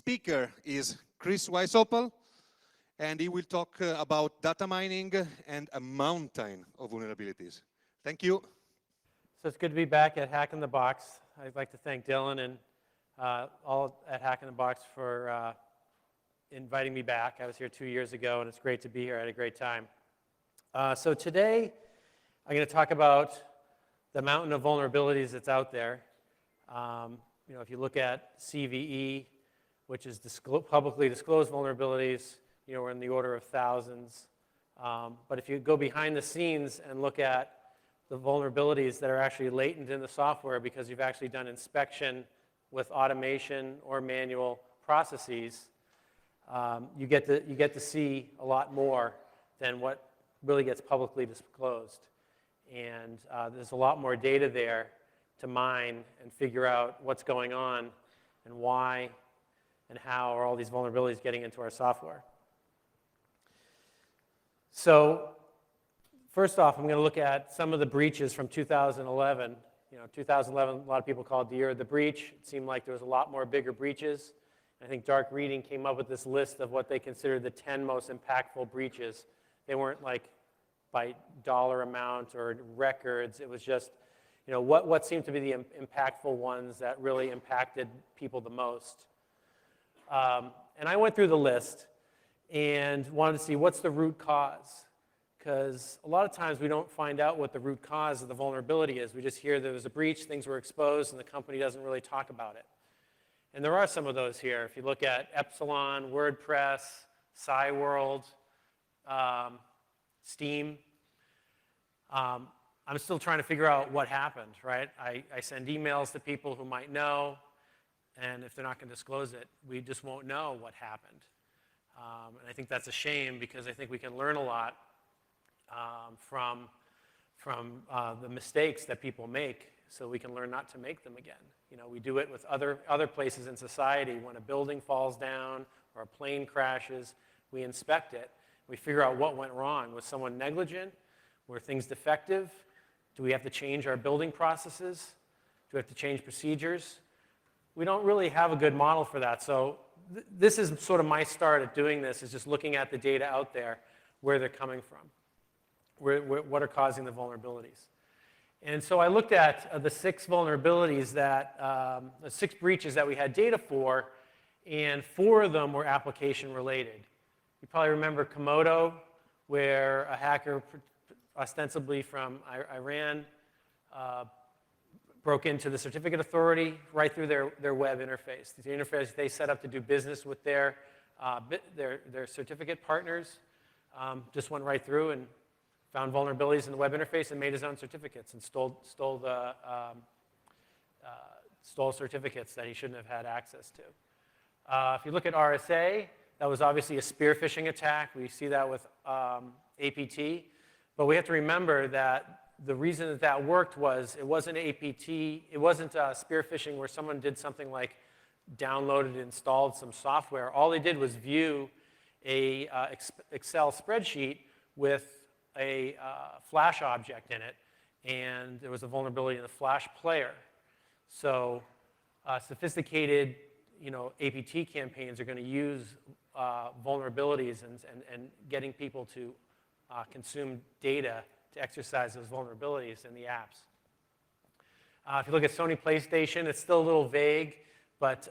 speaker is Chris Wysopal, and he will talk about data mining and a mountain of vulnerabilities. Thank you. So it's good to be back at Hack in the Box. I'd like to thank Dylan and all at Hack in the Box for inviting me back. I was here 2 years ago, and it's great to be here. I had a great time. So today, I'm going to talk about the mountain of vulnerabilities that's out there. If you look at CVE, which is publicly disclosed vulnerabilities, we're in the order of thousands. But if you go behind the scenes and look at the vulnerabilities that are actually latent in the software because you've actually done inspection with automation or manual processes, you get to see a lot more than what really gets publicly disclosed. And there's a lot more data there to mine and figure out what's going on and why and how are all these vulnerabilities getting into our software. So first off, I'm going to look at some of the breaches from 2011. 2011, a lot of people call it the year of the breach. It seemed like there was a lot more bigger breaches. I think Dark Reading came up with this list of what they considered the 10 most impactful breaches. They weren't like by dollar amount or records. It was just, what seemed to be the impactful ones that really impacted people the most. And I went through the list and wanted to see what's the root cause. Because a lot of times we don't find out what the root cause of the vulnerability is. We just hear there was a breach, things were exposed, and the company doesn't really talk about it. And there are some of those here. If you look at Epsilon, WordPress, SciWorld, Steam, I'm still trying to figure out what happened, right? I send emails to people who might know, and if they're not going to disclose it, we just won't know what happened. And I think that's a shame because I think we can learn a lot from the mistakes that people make, so we can learn not to make them again. We do it with other places in society. When a building falls down or a plane crashes, we inspect it. We figure out what went wrong. Was someone negligent? Were things defective? Do we have to change our building processes? Do we have to change procedures? We don't really have a good model for that. So this is sort of my start at doing this, is just looking at the data out there, where they're coming from. What are causing the vulnerabilities? And so I looked at the 6 vulnerabilities the 6 breaches that we had data for, and 4 of them were application related. You probably remember Komodo, where a hacker, ostensibly from Iran, broke into the certificate authority right through their web interface. The interface they set up to do business with their certificate partners just went right through and found vulnerabilities in the web interface and made his own certificates and stole certificates that he shouldn't have had access to. If you look at RSA, that was obviously a spear phishing attack. We see that with APT. But we have to remember that the reason that worked was it wasn't APT, it wasn't spear phishing where someone did something like downloaded, installed some software. All they did was view a Excel spreadsheet with a Flash object in it, and there was a vulnerability in the Flash player. So sophisticated APT campaigns are going to use vulnerabilities and getting people to consume data to exercise those vulnerabilities in the apps. If you look at Sony PlayStation, it's still a little vague, but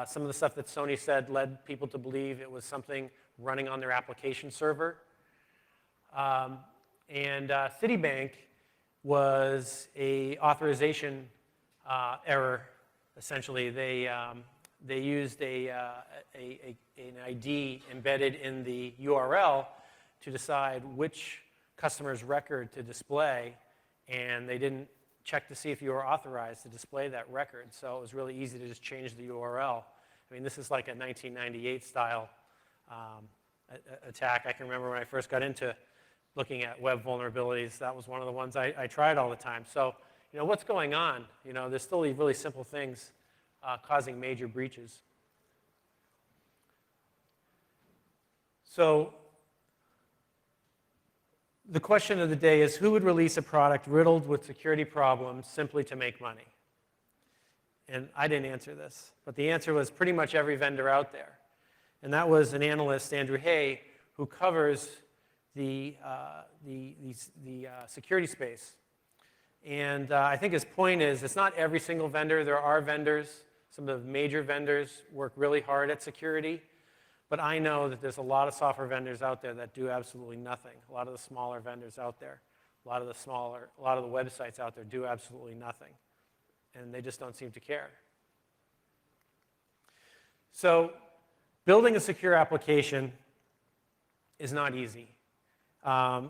some of the stuff that Sony said led people to believe it was something running on their application server. And Citibank was a authorization error. Essentially, they used an ID embedded in the URL to decide which customer's record to display, and they didn't check to see if you were authorized to display that record. So it was really easy to just change the URL. I mean, this is like a 1998 style attack. I can remember when I first got into looking at web vulnerabilities, that was one of the ones I tried all the time. So, what's going on? There's still really simple things causing major breaches. So the question of the day is, who would release a product riddled with security problems simply to make money? and I didn't answer this, but the answer was pretty much every vendor out there. And that was an analyst, Andrew Hay, who covers the security space. And I think his point is, it's not every single vendor. There are vendors. Some of the major vendors work really hard at security. But I know that there's a lot of software vendors out there that do absolutely nothing. A lot of the smaller vendors out there, a lot of the websites out there do absolutely nothing. And they just don't seem to care. So building a secure application is not easy.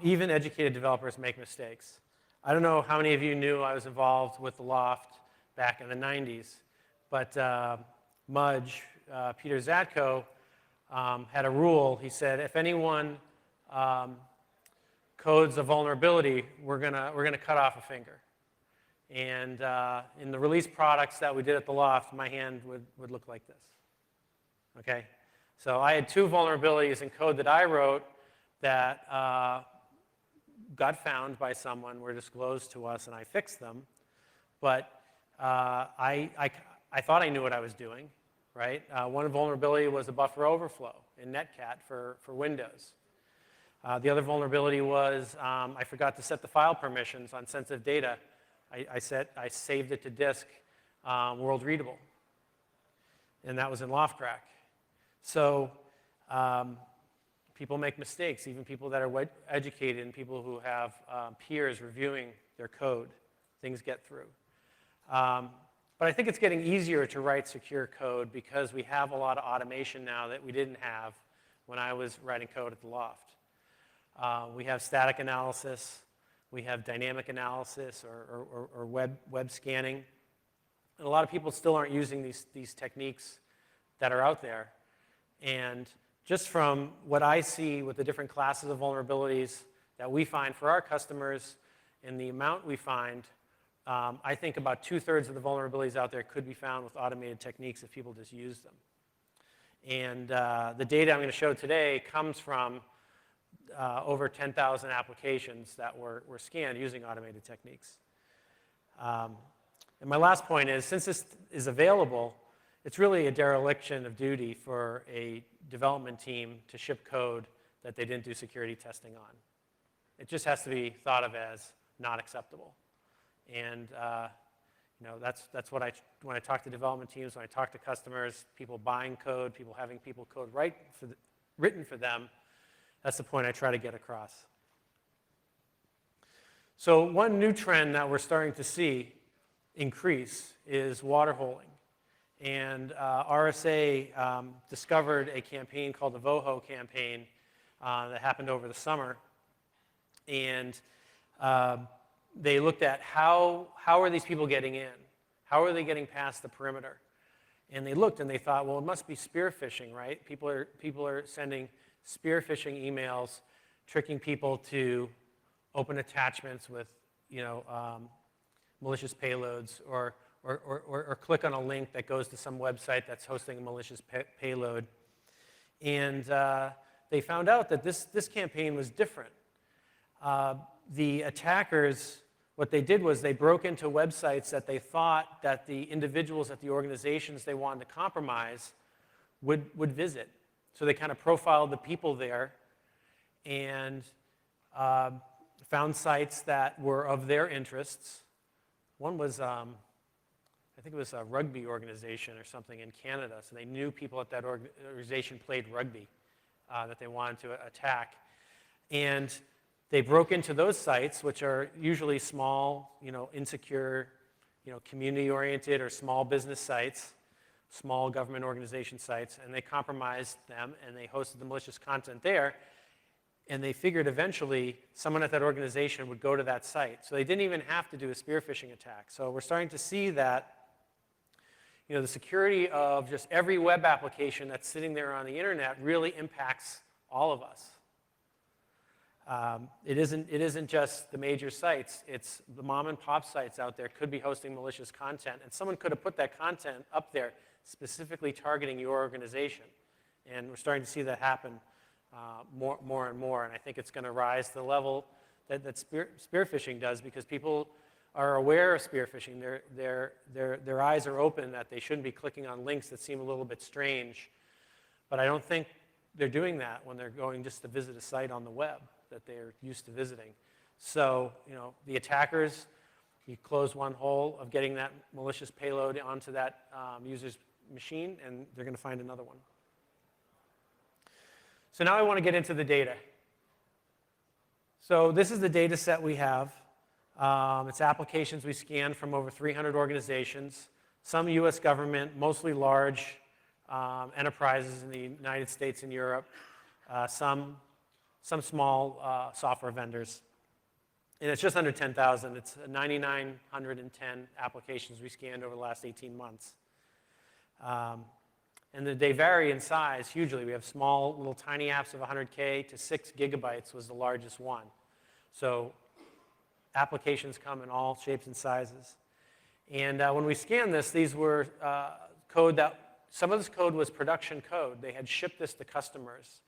Even educated developers make mistakes. I don't know how many of you knew I was involved with the Loft back in the 90s, but Mudge, Peter Zatko, had a rule. He said, if anyone codes a vulnerability, we're gonna cut off a finger. And in the release products that we did at the Loft, my hand would look like this. Okay? So I had 2 vulnerabilities in code that I wrote that got found by someone, were disclosed to us, and I fixed them. But I thought I knew what I was doing, right? One vulnerability was a buffer overflow in Netcat for Windows. The other vulnerability was I forgot to set the file permissions on sensitive data. I saved it to disk world readable. And that was in Loftcrack. So people make mistakes, even people that are educated and people who have peers reviewing their code. Things get through. But I think it's getting easier to write secure code because we have a lot of automation now that we didn't have when I was writing code at the Loft. We have static analysis. We have dynamic analysis or web scanning. And a lot of people still aren't using these techniques that are out there. And just from what I see with the different classes of vulnerabilities that we find for our customers and the amount we find, I think about 2/3 of the vulnerabilities out there could be found with automated techniques if people just use them. And the data I'm going to show today comes from over 10,000 applications that were scanned using automated techniques. And my last point is, since this is available, it's really a dereliction of duty for a development team to ship code that they didn't do security testing on. It just has to be thought of as not acceptable. And that's what when I talk to development teams, when I talk to customers, people buying code, people having people code written for them, that's the point I try to get across. So one new trend that we're starting to see increase is water holing. And RSA discovered a campaign called the Voho Campaign that happened over the summer. And they looked at how are these people getting in? How are they getting past the perimeter? And they looked and they thought, well, it must be spear phishing, right? People are sending spear phishing emails, tricking people to open attachments with malicious payloads or click on a link that goes to some website that's hosting a malicious payload. And they found out that this campaign was different. The attackers, what they did was they broke into websites that they thought that the individuals at the organizations they wanted to compromise would visit. So they kind of profiled the people there and found sites that were of their interests. One was, I think it was a rugby organization or something in Canada. So they knew people at that organization played rugby that they wanted to attack. And they broke into those sites, which are usually small, insecure, community-oriented or small business sites, small government organization sites, and they compromised them and they hosted the malicious content there. And they figured eventually someone at that organization would go to that site. So they didn't even have to do a spear phishing attack. So we're starting to see that the security of just every web application that's sitting there on the internet really impacts all of us. It isn't just the major sites. It's the mom and pop sites out there could be hosting malicious content. And someone could have put that content up there specifically targeting your organization. And we're starting to see that happen more and more. And I think it's going to rise to the level that spear phishing does because people are aware of spear phishing. Their eyes are open that they shouldn't be clicking on links that seem a little bit strange. But I don't think they're doing that when they're going just to visit a site on the web that they're used to visiting. So, the attackers, you close one hole of getting that malicious payload onto that user's machine, and they're going to find another one. So now I want to get into the data. So this is the data set we have. It's applications we scanned from over 300 organizations, some US government, mostly large enterprises in the United States and Europe, some small software vendors. And it's just under 10,000. It's 9,910 applications we scanned over the last 18 months. And they vary in size hugely. We have small, little tiny apps of 100K to 6 gigabytes was the largest one. So applications come in all shapes and sizes. And when we scanned this, these were code that, some of this code was production code. They had shipped this to customers.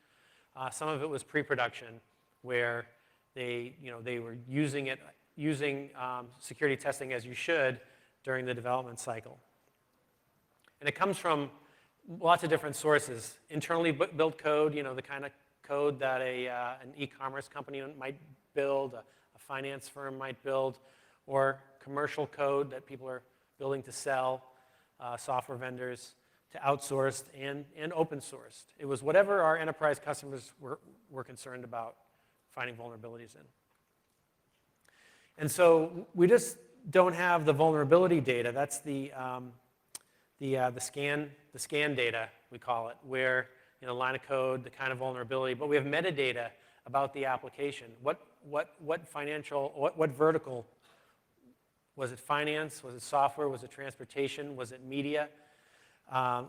Some of it was pre-production, where they were using security testing as you should during the development cycle. And it comes from lots of different sources. Internally built code, the kind of code that an e-commerce company might build, a finance firm might build, or commercial code that people are building to sell, software vendors, to outsourced and open sourced. It was whatever our enterprise customers were concerned about finding vulnerabilities in. And so we just don't have the vulnerability data. That's the scan data, we call it, where line of code, the kind of vulnerability, but we have metadata about the application. What vertical? Was it finance? Was it software? Was it transportation? Was it media?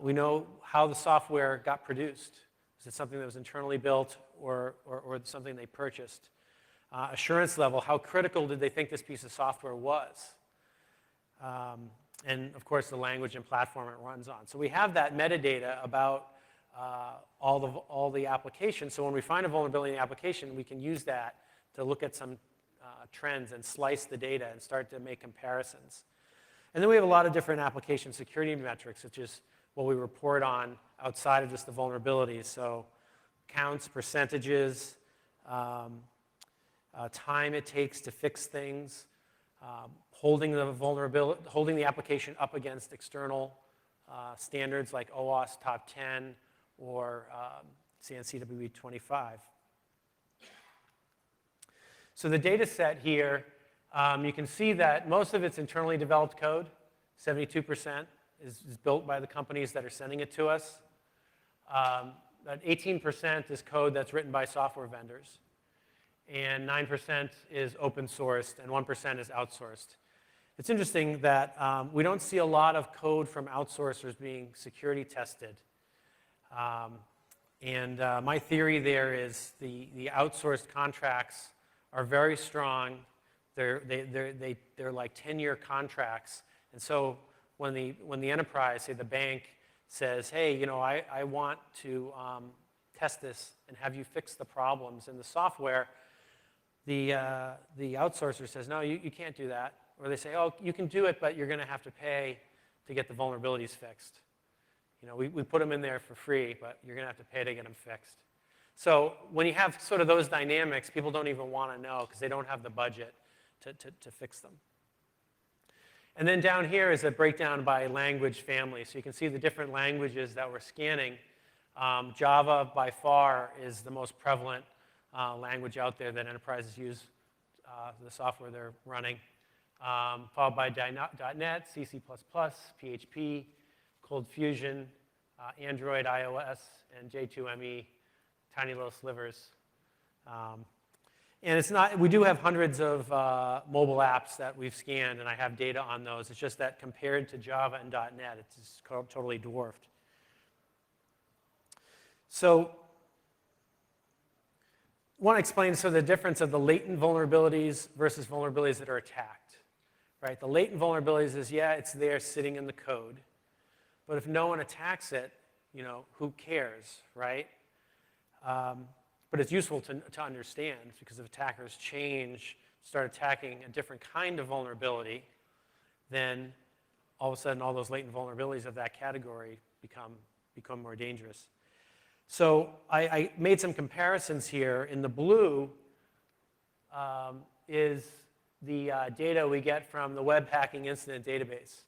We know how the software got produced. Is it something that was internally built or something they purchased? Assurance level, how critical did they think this piece of software was? And of course, the language and platform it runs on. So we have that metadata about all the applications. So when we find a vulnerability in the application, we can use that to look at some trends and slice the data and start to make comparisons. And then we have a lot of different application security metrics, which is what we report on outside of just the vulnerabilities. So counts, percentages, time it takes to fix things, holding the application up against external standards like OWASP Top 10 or CNCWB 25. So the data set here, you can see that most of it's internally developed code. 72% is built by the companies that are sending it to us. That 18% is code that's written by software vendors. And 9% is open sourced, and 1% is outsourced. It's interesting that we don't see a lot of code from outsourcers being security tested. My theory there is the outsourced contracts are very strong. They're like 10-year contracts. And so when the enterprise, say the bank, says, hey, I want to test this and have you fix the problems in the software, the outsourcer says, no, you can't do that. Or they say, oh, you can do it, but you're going to have to pay to get the vulnerabilities fixed. We put them in there for free, but you're going to have to pay to get them fixed. So when you have sort of those dynamics, people don't even want to know because they don't have the budget to fix them. And then down here is a breakdown by language family. So you can see the different languages that we're scanning. Java, by far, is the most prevalent language out there that enterprises use the software they're running. Followed by .NET, C++, PHP, Cold Fusion, Android, iOS, and J2ME, tiny little slivers. And it's not, we do have hundreds of mobile apps that we've scanned, and I have data on those. It's just that compared to Java and .NET, it's just totally dwarfed. So I want to explain the difference of the latent vulnerabilities versus vulnerabilities that are attacked. Right? The latent vulnerabilities is, yeah, it's there sitting in the code. But if no one attacks it, who cares, right? But it's useful to understand because if attackers change start attacking a different kind of vulnerability, then all of a sudden all those latent vulnerabilities of that category become more dangerous. So I made some comparisons here. In the blue is the data we get from the web hacking incident database.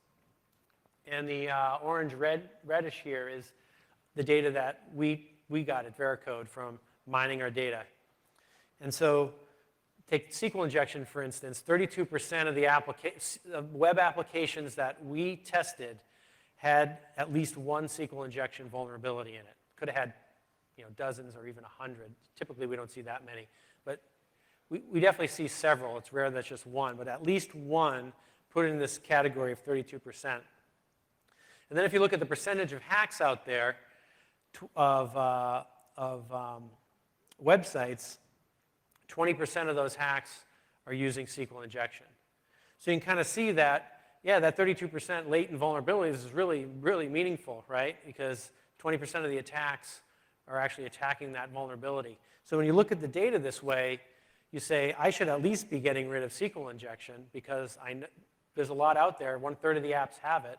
And the orange reddish here is the data that we got at Veracode from mining our data. And so take Sql Injection, for instance. 32% of the web applications that we tested had at least one Sql Injection vulnerability in it. Could have had dozens or even 100. Typically, we don't see that many. But we definitely see several. It's rare that's just one. But at least one put in this category of 32%. And then if you look at the percentage of hacks out there of websites, 20% of those hacks are using Sql Injection. So you can kind of see that, yeah, that 32% latent vulnerabilities is really, really meaningful, right? Because 20% of the attacks are actually attacking that vulnerability. So when you look at the data this way, you say, I should at least be getting rid of Sql Injection because there's a lot out there. 1/3 of the apps have it.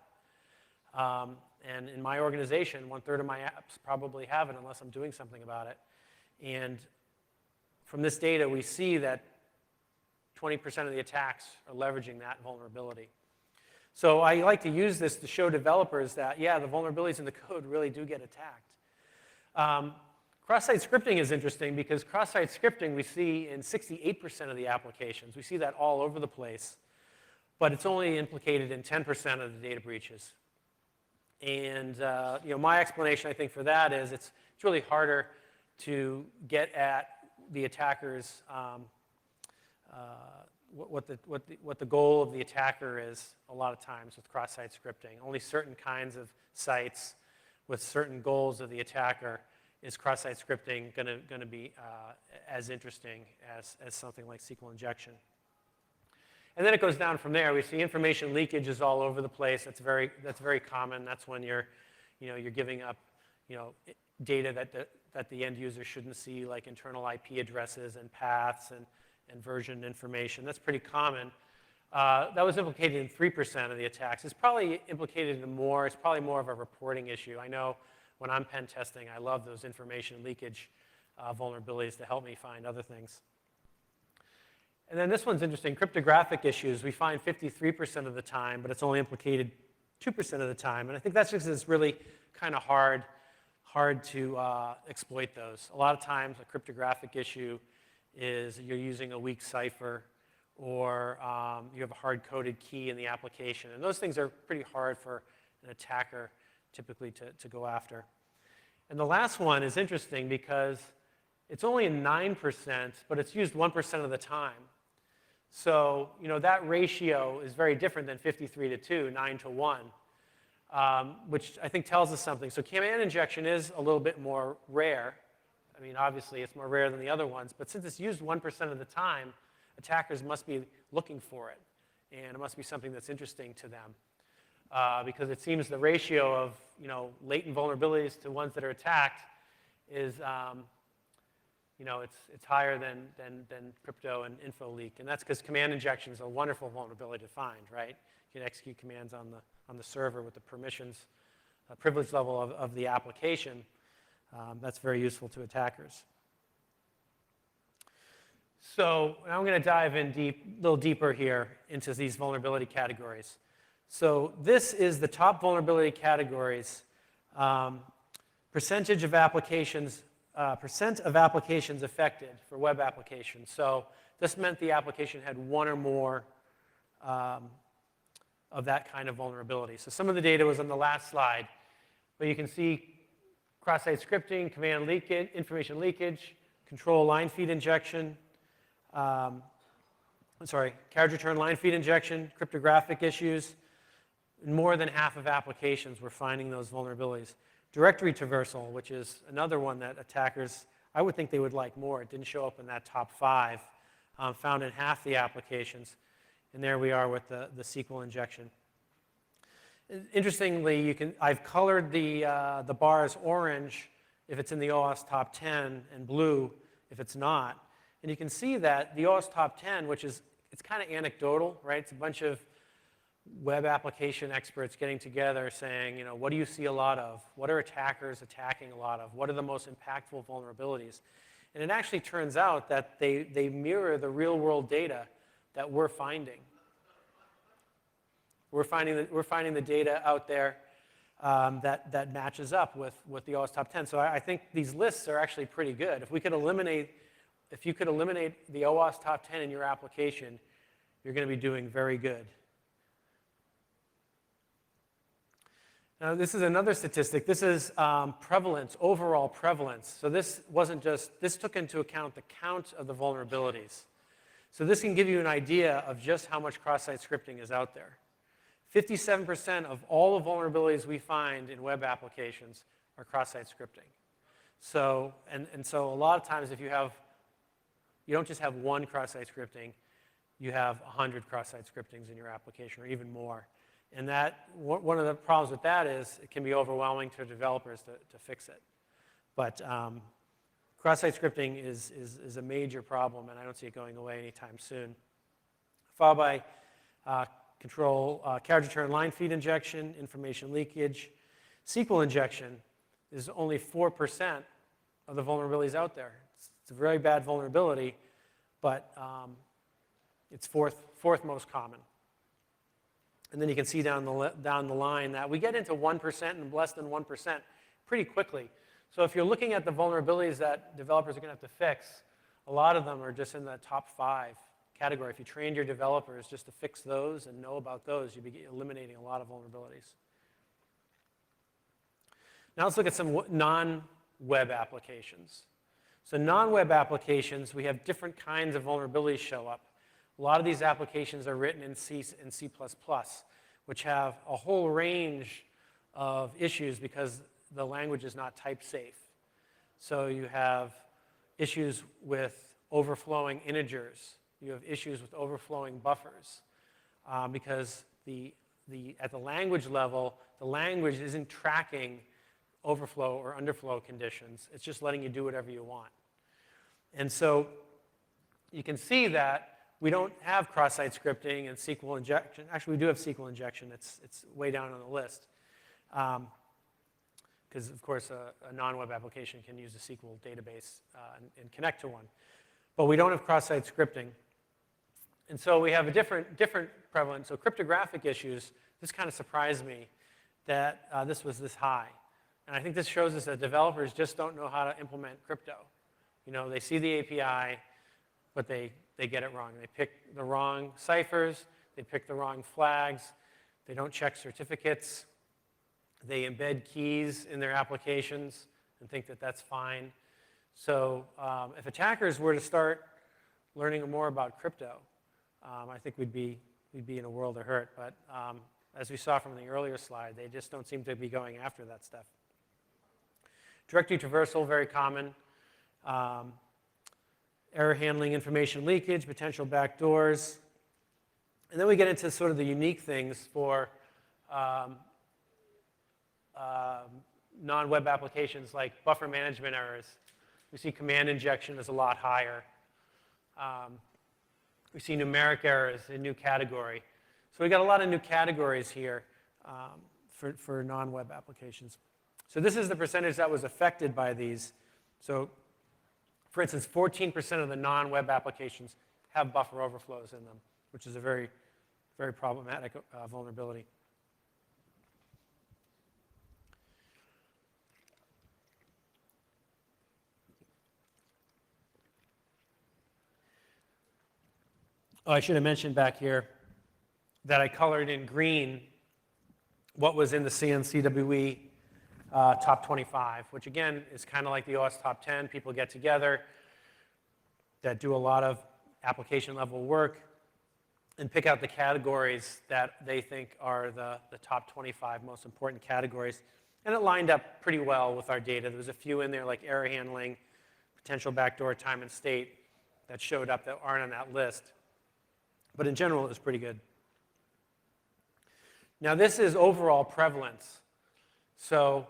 And in my organization, 1/3 of my apps probably have it unless I'm doing something about it. And from this data, we see that 20% of the attacks are leveraging that vulnerability. So I like to use this to show developers that, yeah, the vulnerabilities in the code really do get attacked. Cross-site scripting is interesting because cross-site scripting we see in 68% of the applications. We see that all over the place. But it's only implicated in 10% of the data breaches. And my explanation, I think, for that is it's really harder to get at the attackers, what the goal of the attacker is a lot of times with cross-site scripting. Only certain kinds of sites with certain goals of the attacker is cross-site scripting going to be as interesting as something like Sql Injection. And then it goes down from there. We see information leakage is all over the place. That's very common. That's when you're giving up data that the end user shouldn't see, like internal IP addresses and paths and version information. That's pretty common. That was implicated in 3% of the attacks. It's probably implicated in more. It's probably more of a reporting issue. I know when I'm pen testing, I love those information leakage vulnerabilities to help me find other things. And then this one's interesting. Cryptographic issues, we find 53% of the time, but it's only implicated 2% of the time. And I think that's just it's really kind of hard to exploit those. A lot of times, a cryptographic issue is you're using a weak cipher or you have a hard-coded key in the application. And those things are pretty hard for an attacker typically to go after. And the last one is interesting because it's only in 9%, but it's used 1% of the time. So that ratio is very different than 53 to 2, 9 to 1, which I think tells us something. So command injection is a little bit more rare. I mean, obviously, it's more rare than the other ones. But since it's used 1% of the time, attackers must be looking for it. And it must be something that's interesting to them. Because it seems the ratio of latent vulnerabilities to ones that are attacked is it's higher than crypto and info leak. And that's because command injection is a wonderful vulnerability to find, right? You can execute commands on the server with the permissions, privilege level of the application. That's very useful to attackers. So now I'm going to dive in a little deeper here into these vulnerability categories. So this is the top vulnerability categories, percent of applications affected for web applications. So this meant the application had one or more of that kind of vulnerability. So some of the data was on the last slide, but you can see cross-site scripting, command leakage, information leakage, control line feed injection, carriage return line feed injection, cryptographic issues. In more than half of applications were finding those vulnerabilities. Directory traversal, which is another one that attackers, I would think they would like more. It didn't show up in that top 5, found in half the applications. And there we are with the Sql injection. Interestingly, I've colored the bars orange if it's in the OWASP top 10 and blue if it's not. And you can see that the OWASP top 10, which is, it's kind of anecdotal, right? It's a bunch of web application experts getting together saying, what do you see a lot of? What are attackers attacking a lot of? What are the most impactful vulnerabilities? And it actually turns out that they mirror the real world data that we're finding. We're finding the data out there that matches up with the OWASP top 10. So I think these lists are actually pretty good. If you could eliminate the OWASP top 10 in your application, you're going to be doing very good. Now, this is another statistic. This is prevalence, overall prevalence. So this took into account the count of the vulnerabilities. So this can give you an idea of just how much cross-site scripting is out there. 57% of all the vulnerabilities we find in web applications are cross-site scripting. So, and so a lot of times if you don't just have one cross-site scripting, you have 100 cross-site scriptings in your application or even more. And that, one of the problems with that is it can be overwhelming to developers to fix it. But cross-site scripting is a major problem, and I don't see it going away anytime soon. Followed by carriage return line feed injection, information leakage. Sql injection is only 4% of the vulnerabilities out there. It's a very bad vulnerability, but it's fourth most common. And then you can see down the line that we get into 1% and less than 1% pretty quickly. So if you're looking at the vulnerabilities that developers are going to have to fix, a lot of them are just in the top 5 category. If you trained your developers just to fix those and know about those, you'd be eliminating a lot of vulnerabilities. Now let's look at some non-web applications. So non-web applications, we have different kinds of vulnerabilities show up. A lot of these applications are written in C and C++, which have a whole range of issues because the language is not type safe. So you have issues with overflowing integers. You have issues with overflowing buffers because at the language level, the language isn't tracking overflow or underflow conditions. It's just letting you do whatever you want. And so you can see that we don't have cross-site scripting and Sql injection. Actually, we do have Sql injection. It's way down on the list. Because, of course, a non-web application can use a SQL database and connect to one. But we don't have cross-site scripting. And so we have a different prevalence. So cryptographic issues, this kind of surprised me that this was this high. And I think this shows us that developers just don't know how to implement crypto. They see the API, but they get it wrong. They pick the wrong ciphers. They pick the wrong flags. They don't check certificates. They embed keys in their applications and think that that's fine. So if attackers were to start learning more about crypto, I think we'd be in a world of hurt. But as we saw from the earlier slide, they just don't seem to be going after that stuff. Directory traversal, very common. Error handling, information leakage, potential backdoors. And then we get into sort of the unique things for non-web applications like buffer management errors. We see command injection is a lot higher. We see numeric errors, a new category. So we got a lot of new categories here for non-web applications. So this is the percentage that was affected by these. So for instance, 14% of the non-web applications have buffer overflows in them, which is a very, very problematic vulnerability. Oh, I should have mentioned back here that I colored in green what was in the CNCWE top 25, which again is kind of like the OS top 10. People get together that do a lot of application level work and pick out the categories that they think are the top 25 most important categories. And it lined up pretty well with our data. There was a few in there like error handling, potential backdoor, time and state that showed up that aren't on that list. But in general, it was pretty good. Now this is overall prevalence. So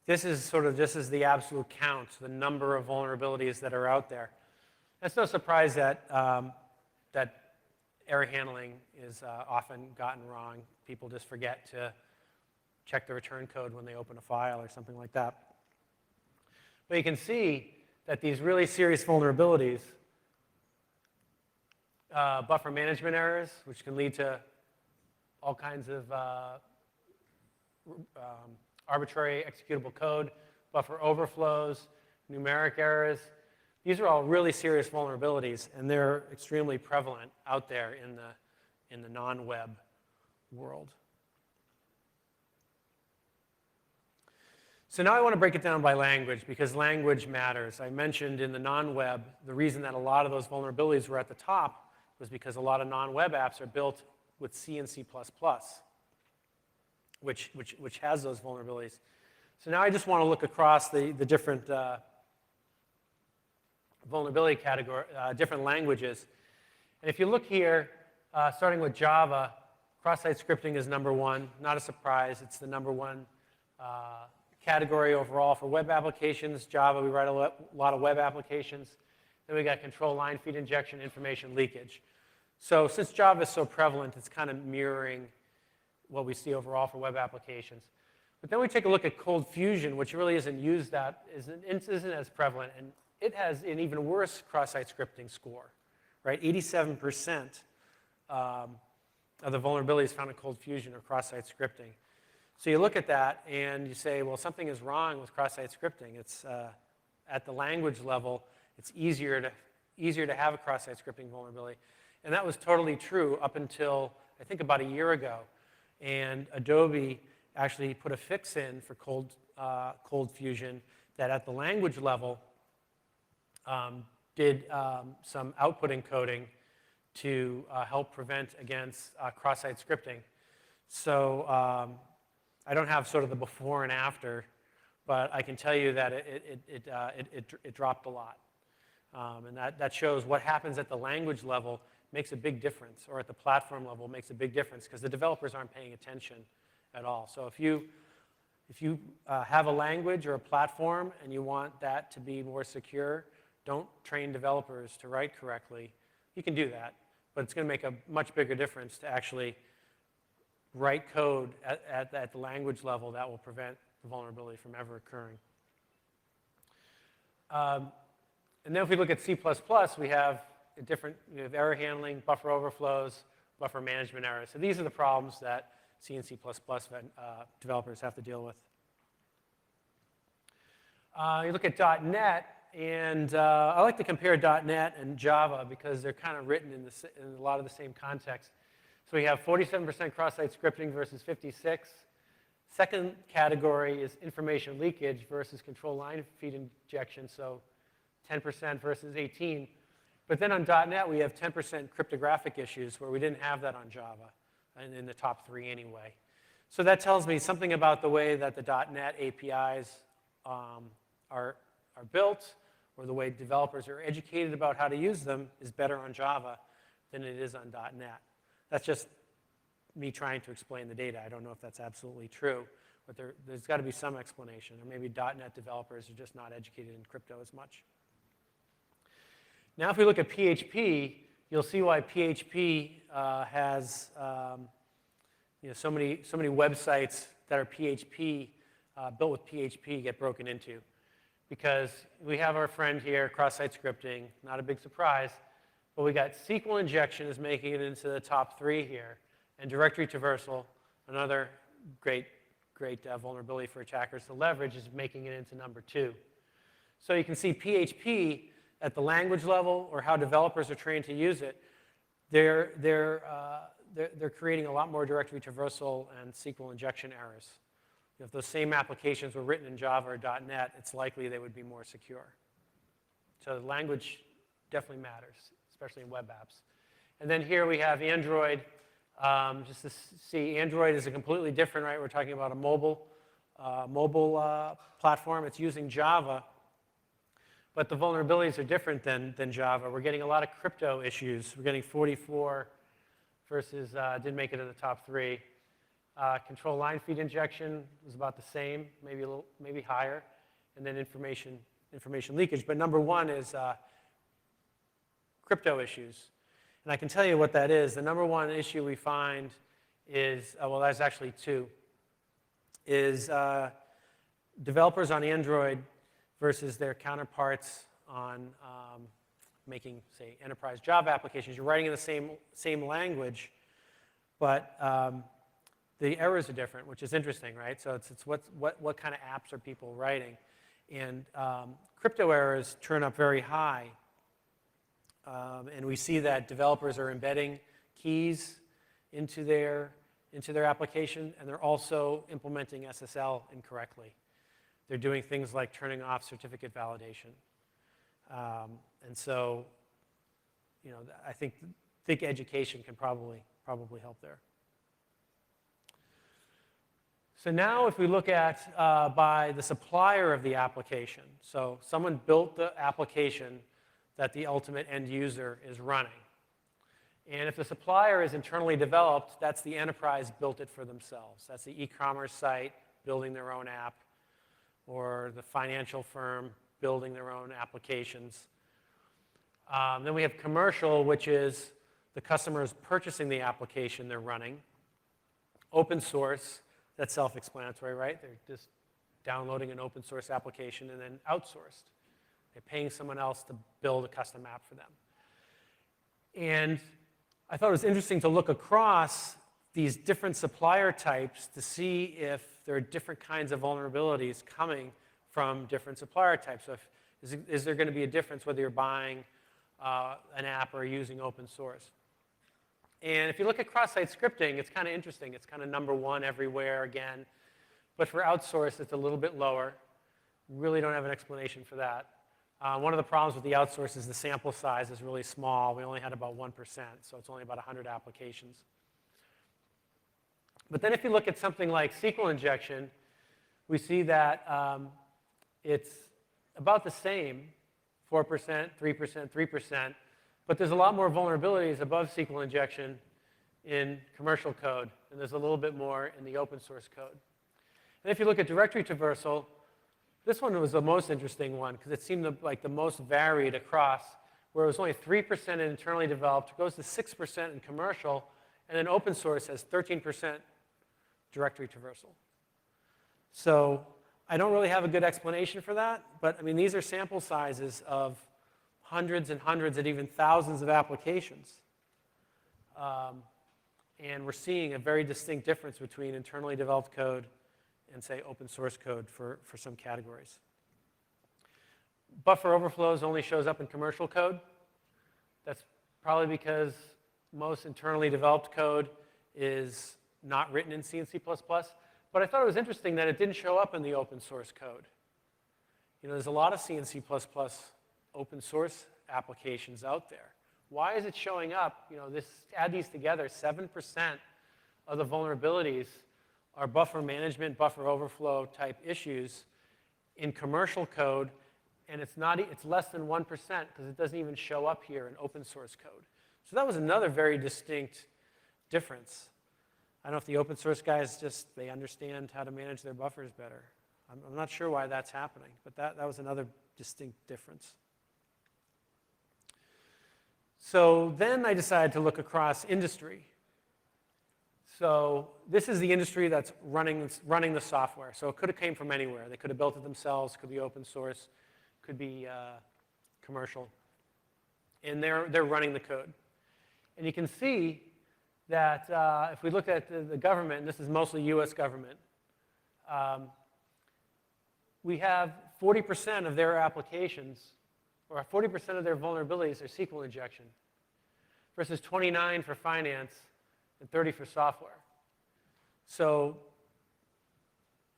this is sort of just as the absolute count, the number of vulnerabilities that are out there. It's no surprise that, that error handling is often gotten wrong. People just forget to check the return code when they open a file or something like that. But you can see that these really serious vulnerabilities, buffer management errors, which can lead to all kinds of arbitrary executable code, buffer overflows, numeric errors. These are all really serious vulnerabilities, and they're extremely prevalent out there in the non-web world. So now I want to break it down by language, because language matters. I mentioned in the non-web, the reason that a lot of those vulnerabilities were at the top was because a lot of non-web apps are built with C and C++, which has those vulnerabilities. So now I just want to look across the different vulnerability category, different languages. And if you look here, starting with Java, cross-site scripting is number one. Not a surprise. It's the number one category overall for web applications. Java, we write a lot of web applications. Then we got control line feed injection, information leakage. So since Java is so prevalent, it's kind of mirroring what we see overall for web applications. But then we take a look at Cold Fusion, which really isn't used isn't as prevalent, and it has an even worse cross-site scripting score, right? 87% of the vulnerabilities found in Cold Fusion are cross-site scripting. So you look at that and you say, well, something is wrong with cross-site scripting. It's at the language level, it's easier to have a cross-site scripting vulnerability. And that was totally true up until, I think, about a year ago. And Adobe actually put a fix in for Cold Fusion that at the language level did some output encoding to help prevent against cross-site scripting. So I don't have sort of the before and after, but I can tell you that it dropped a lot. And that shows what happens at the language level makes a big difference, or at the platform level makes a big difference, because the developers aren't paying attention at all. So if you have a language or a platform and you want that to be more secure, don't train developers to write correctly. You can do that, but it's going to make a much bigger difference to actually write code at the language level that will prevent the vulnerability from ever occurring. And then if we look at C++, we have error handling, buffer overflows, buffer management errors. So these are the problems that C and C++ developers have to deal with. You look at .NET, and I like to compare .NET and Java because they're kind of written in a lot of the same context. So we have 47% cross-site scripting versus 56. Second category is information leakage versus control line feed injection, so 10% versus 18. But then on .NET, we have 10% cryptographic issues, where we didn't have that on Java, and in the top three anyway. So that tells me something about the way that the .NET APIs are built, or the way developers are educated about how to use them is better on Java than it is on .NET. That's just me trying to explain the data. I don't know if that's absolutely true, but there's got to be some explanation. Or maybe .NET developers are just not educated in crypto as much. Now, if we look at PHP, you'll see why PHP has so many websites that are PHP, built with PHP, get broken into. Because we have our friend here, cross-site scripting, not a big surprise, but we got Sql Injection is making it into the top three here, and directory traversal, another great vulnerability for attackers to leverage, is making it into number 2. So you can see PHP at the language level, or how developers are trained to use it, they're creating a lot more directory traversal and Sql injection errors. If those same applications were written in Java or .NET, it's likely they would be more secure. So the language definitely matters, especially in web apps. And then here we have Android. Just to see, Android is a completely different, right? We're talking about a mobile platform. It's using Java, but the vulnerabilities are different than Java. We're getting a lot of crypto issues. We're getting 44 versus didn't make it to the top 3. Control line feed injection was about the same, maybe higher, and then information leakage. But number 1 is crypto issues. And I can tell you what that is. The number one issue we find is, well, there's actually two, is developers on Android versus their counterparts on making, say, enterprise Java applications. You're writing in the same language, but the errors are different, which is interesting, right? So it's what kind of apps are people writing? And crypto errors turn up very high. And we see that developers are embedding keys into their application, and they're also implementing SSL incorrectly. They're doing things like turning off certificate validation. And so, you know, I think education can probably help there. So now if we look at by the supplier of the application, so someone built the application that the ultimate end user is running. And if the supplier is internally developed, that's the enterprise built it for themselves. That's the e-commerce site building their own app, or the financial firm building their own applications. Then we have commercial, which is the customer is purchasing the application they're running. Open source, that's self-explanatory, right? They're just downloading an open source application, and then outsourced. They're paying someone else to build a custom app for them. And I thought it was interesting to look across these different supplier types to see if there are different kinds of vulnerabilities coming from different supplier types. So is there going to be a difference whether you're buying an app or using open source? And if you look at cross-site scripting, it's kind of interesting. It's kind of number one everywhere again. But for outsource, it's a little bit lower. Really don't have an explanation for that. One of the problems with the outsource is the sample size is really small. We only had about 1%, so it's only about 100 applications. But then if you look at something like SQL injection, we see that it's about the same, 4%, 3%, 3%, but there's a lot more vulnerabilities above SQL injection in commercial code, and there's a little bit more in the open source code. And if you look at directory traversal, this one was the most interesting one because it seemed like the most varied across, where it was only 3% in internally developed, goes to 6% in commercial, and then open source has 13% directory traversal. So I don't really have a good explanation for that, but I mean, these are sample sizes of hundreds and hundreds and even thousands of applications. And we're seeing a very distinct difference between internally developed code and, say, open source code for some categories. Buffer overflows only shows up in commercial code. That's probably because most internally developed code is not written in C and C++. But I thought it was interesting that it didn't show up in the open source code. You know, there's a lot of C and C++ open source applications out there. Why is it showing up? You know, add these together, 7% of the vulnerabilities are buffer management, buffer overflow type issues in commercial code, and it's less than 1% because it doesn't even show up here in open source code. So that was another very distinct difference. I don't know if the open source guys they understand how to manage their buffers better. I'm not sure why that's happening, but that was another distinct difference. So then I decided to look across industry. So this is the industry that's running the software. So it could have came from anywhere. They could have built it themselves, could be open source, could be commercial. And they're running the code. And you can see that if we look at the government, and this is mostly US government, we have 40% of their applications, or 40% of their vulnerabilities are SQL injection, versus 29 for finance and 30 for software. So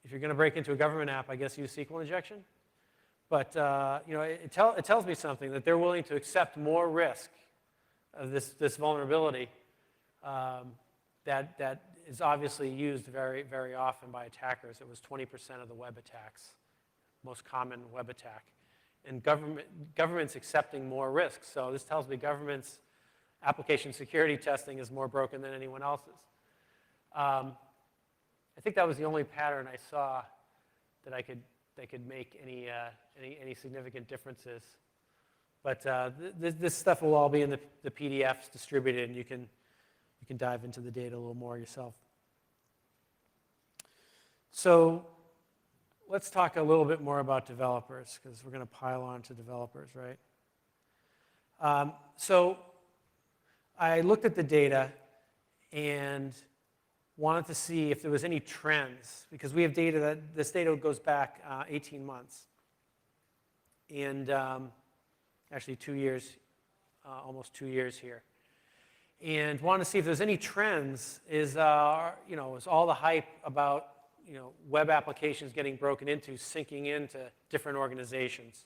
if you're going to break into a government app, I guess use SQL injection. But you know, it tells me something, that they're willing to accept more risk of this vulnerability that is obviously used very, very often by attackers. It was 20% of the web attacks, most common web attack. And government's accepting more risk. So this tells me government's application security testing is more broken than anyone else's. I think that was the only pattern I saw that I could make any significant differences But this stuff will all be in the PDFs distributed, and you can dive into the data a little more yourself. So let's talk a little bit more about developers, because we're going to pile on to developers, right? So I looked at the data and wanted to see if there was any trends, because we have data that this data goes back 18 months. And actually 2 years, almost 2 years here. And wanted to see if there's any trends. Is all the hype about web applications getting broken into sinking into different organizations?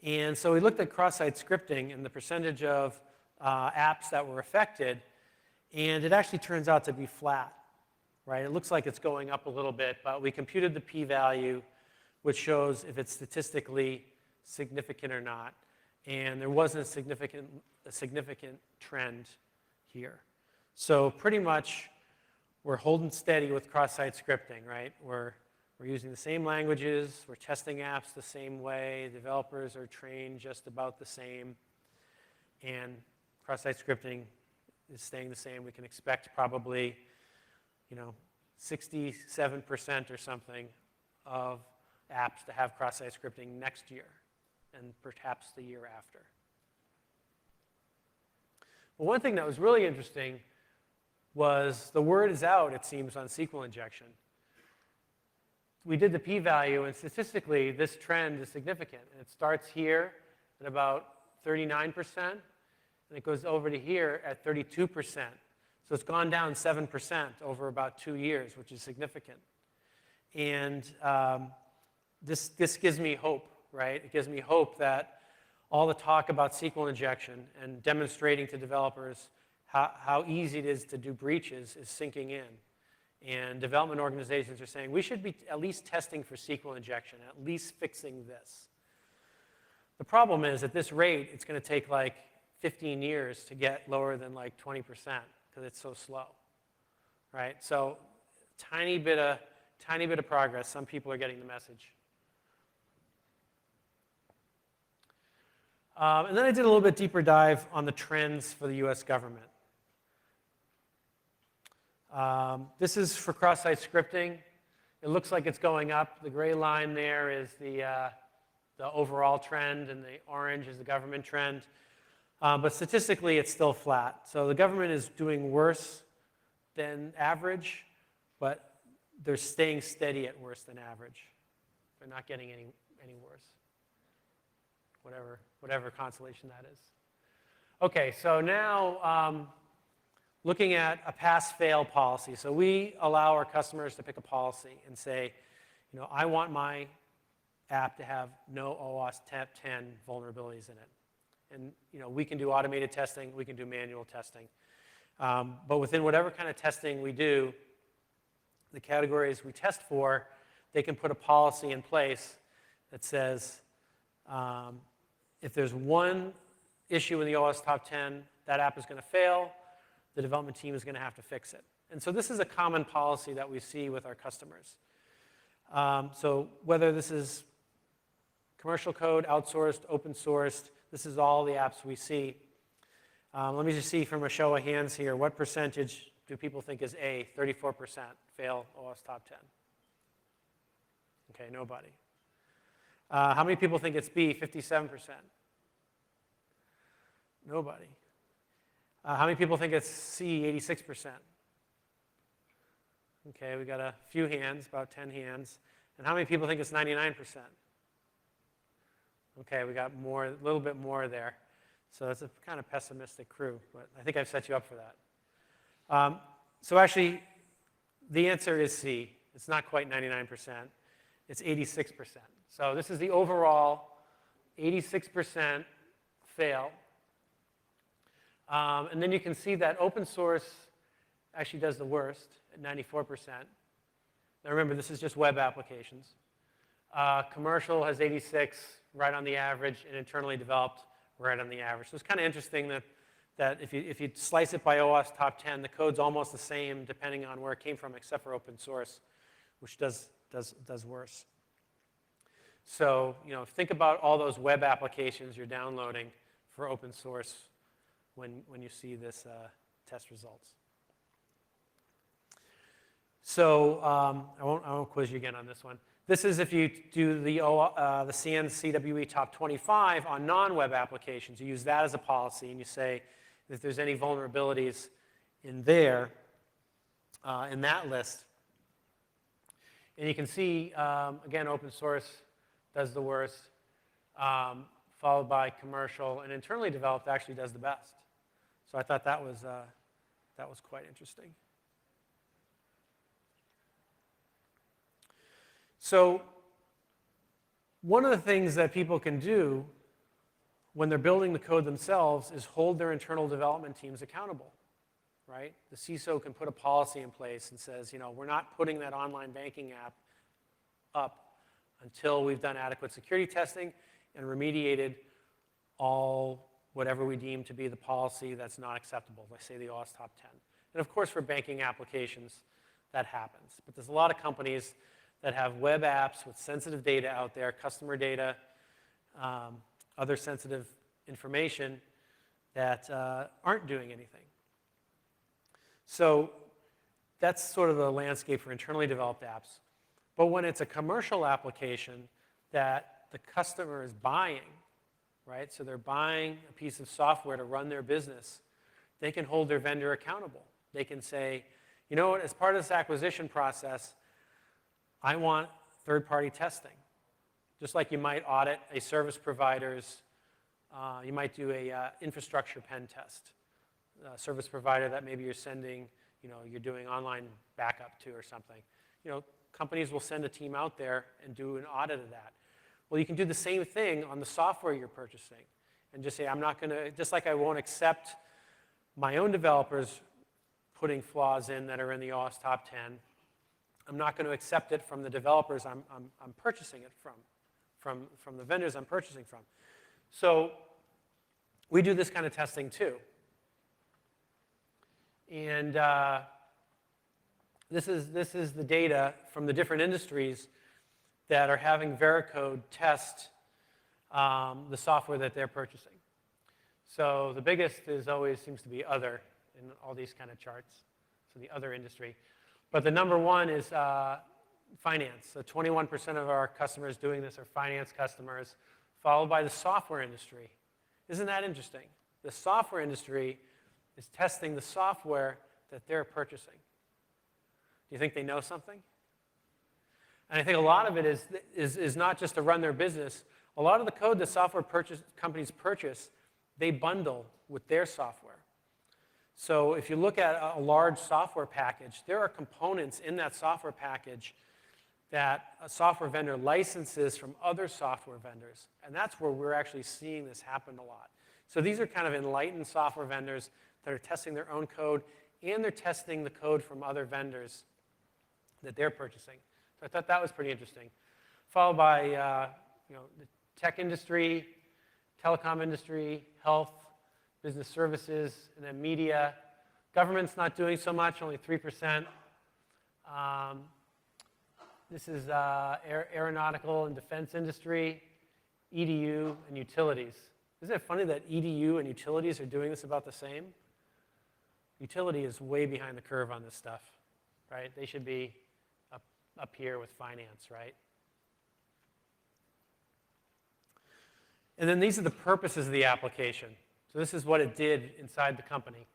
And so we looked at cross-site scripting and the percentage of apps that were affected, and it actually turns out to be flat, right? It looks like it's going up a little bit, but we computed the p-value, which shows if it's statistically significant or not. And there wasn't a significant trend here. So pretty much we're holding steady with cross-site scripting, right? We're using the same languages, we're testing apps the same way, developers are trained just about the same, and cross-site scripting is staying the same. We can expect probably 67% or something of apps to have cross-site scripting next year, and perhaps the year after. Well, one thing that was really interesting was the word is out, it seems, on Sql injection. We did the p-value, and statistically, this trend is significant. And it starts here at about 39%, and it goes over to here at 32%. So it's gone down 7% over about 2 years, which is significant. And this gives me hope, right? It gives me hope that all the talk about Sql injection and demonstrating to developers how easy it is to do breaches is sinking in. And development organizations are saying, we should be at least testing for Sql injection, at least fixing this. The problem is, at this rate, it's going to take like 15 years to get lower than like 20%, because it's so slow, right? So tiny bit of progress. Some people are getting the message. And then I did a little bit deeper dive on the trends for the US government. This is for cross-site scripting. It looks like it's going up. The gray line there is the overall trend, and the orange is the government trend. But statistically, it's still flat. So the government is doing worse than average, but they're staying steady at worse than average. They're not getting any worse, whatever consolation that is. Okay, so now looking at a pass-fail policy. So we allow our customers to pick a policy and say, I want my app to have no OWASP Top 10 vulnerabilities in it. And we can do automated testing, we can do manual testing. But within whatever kind of testing we do, the categories we test for, they can put a policy in place that says, if there's one issue in the OWASP Top 10, that app is going to fail. The development team is going to have to fix it. And so this is a common policy that we see with our customers. So whether this is commercial code, outsourced, open sourced, this is all the apps we see. Let me just see from a show of hands here, what percentage do people think is A? 34% fail OWASP Top 10. Okay, nobody. How many people think it's B? 57%. Nobody. How many people think it's C? 86%. Okay, we got a few hands, about 10 hands. And how many people think it's 99%? Okay, we got more, a little bit more there. So it's a kind of pessimistic crew, but I think I've set you up for that. So actually, the answer is C. It's not quite 99%. It's 86%. So this is the overall 86% fail. And then you can see that open source actually does the worst at 94%. Now remember, this is just web applications. Commercial has 86, right on the average, and internally developed, right on the average. So it's kind of interesting that if you slice it by OWASP Top 10, the code's almost the same depending on where it came from, except for open source, which does worse. So, think about all those web applications you're downloading for open source when you see this test results. So I won't quiz you again on this one. This is if you do the CNCWE top 25 on non-web applications. You use that as a policy, and you say if there's any vulnerabilities in there, in that list. And you can see, again, open source does the worst, followed by commercial, and internally developed actually does the best. So I thought that was quite interesting. So one of the things that people can do when they're building the code themselves is hold their internal development teams accountable, right? The CISO can put a policy in place and says, we're not putting that online banking app up until we've done adequate security testing and remediated all whatever we deem to be the policy that's not acceptable, like say the OWASP top 10. And of course, for banking applications, that happens. But there's a lot of companies that have web apps with sensitive data out there, customer data, other sensitive information that aren't doing anything. So that's sort of the landscape for internally developed apps. But when it's a commercial application that the customer is buying, right? So they're buying a piece of software to run their business, they can hold their vendor accountable. They can say, you know what, as part of this acquisition process, I want third-party testing. Just like you might audit a service provider's, you might do a infrastructure pen test. A service provider that maybe you're sending, you're doing online backup to or something. Companies will send a team out there and do an audit of that. Well, you can do the same thing on the software you're purchasing and just say, I'm not going to, just like I won't accept my own developers putting flaws in that are in the OWASP top 10, I'm not going to accept it from the developers I'm purchasing it from the vendors I'm purchasing from. So we do this kind of testing too. And this is the data from the different industries that are having Veracode test the software that they're purchasing. So the biggest always seems to be other in all these kind of charts, so the other industry. But the number one is finance. So 21% of our customers doing this are finance customers, followed by the software industry. Isn't that interesting? The software industry is testing the software that they're purchasing. Do you think they know something? And I think a lot of it is not just to run their business. A lot of the code that software companies purchase, they bundle with their software. So if you look at a large software package, there are components in that software package that a software vendor licenses from other software vendors. And that's where we're actually seeing this happen a lot. So these are kind of enlightened software vendors that are testing their own code, and they're testing the code from other vendors that they're purchasing. So I thought that was pretty interesting. Followed by the tech industry, telecom industry, health, business services, and then media. Government's not doing so much, only 3%. This is aeronautical and defense industry, EDU, and utilities. Isn't it funny that EDU and utilities are doing this about the same? Utility is way behind the curve on this stuff, right? They should be up here with finance, right? And then these are the purposes of the application. So this is what it did inside the company.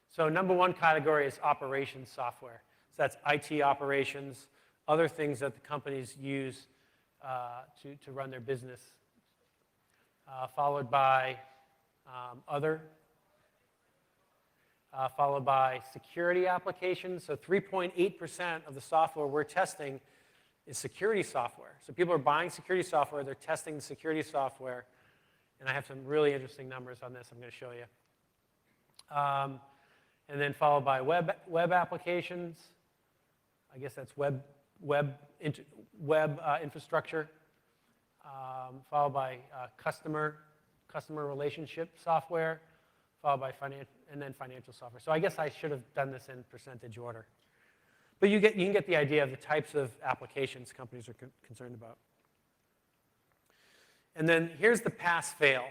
So number one category is operations software. So that's IT operations, other things that the companies use to run their business. Followed by other. Followed by security applications. So 3.8% of the software we're testing is security software. So people are buying security software, they're testing the security software, and I have some really interesting numbers on this I'm going to show you. And then followed by web applications. I guess that's web infrastructure. Followed by customer relationship software, followed by financial software. So I guess I should have done this in percentage order. But you can get the idea of the types of applications companies are concerned about. And then here's the pass-fail,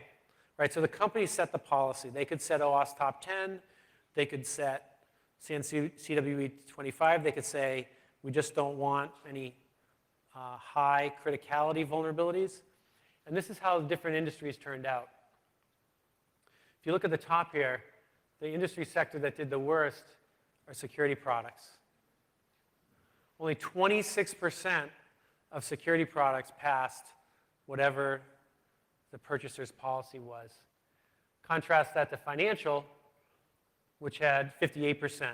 right? So the company set the policy. They could set OWASP top 10. They could set CWE 25. They could say, we just don't want any high criticality vulnerabilities. And this is how different industries turned out. If you look at the top here, the industry sector that did the worst are security products. Only 26% of security products passed whatever the purchaser's policy was. Contrast that to financial, which had 58%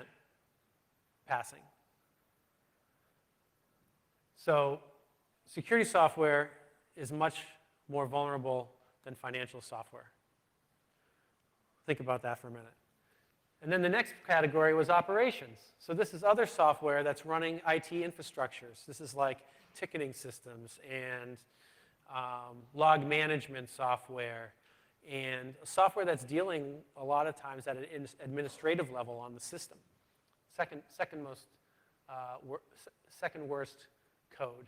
passing. So security software is much more vulnerable than financial software. Think about that for a minute. And then the next category was operations. So this is other software that's running IT infrastructures. This is like ticketing systems and log management software and software that's dealing a lot of times at an administrative level on the system. Second worst code.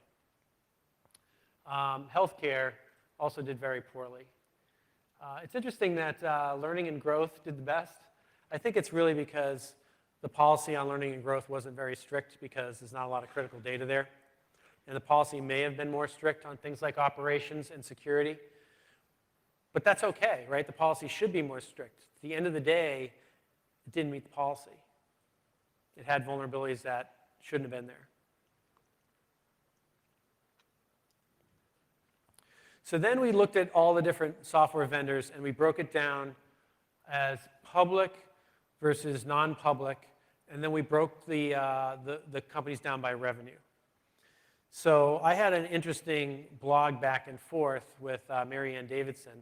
Healthcare also did very poorly. It's interesting that learning and growth did the best. I think it's really because the policy on learning and growth wasn't very strict because there's not a lot of critical data there. And the policy may have been more strict on things like operations and security. But that's okay, right? The policy should be more strict. At the end of the day, it didn't meet the policy. It had vulnerabilities that shouldn't have been there. So then we looked at all the different software vendors and we broke it down as public versus non-public, and then we broke the companies down by revenue. So I had an interesting blog back and forth with Marianne Davidson,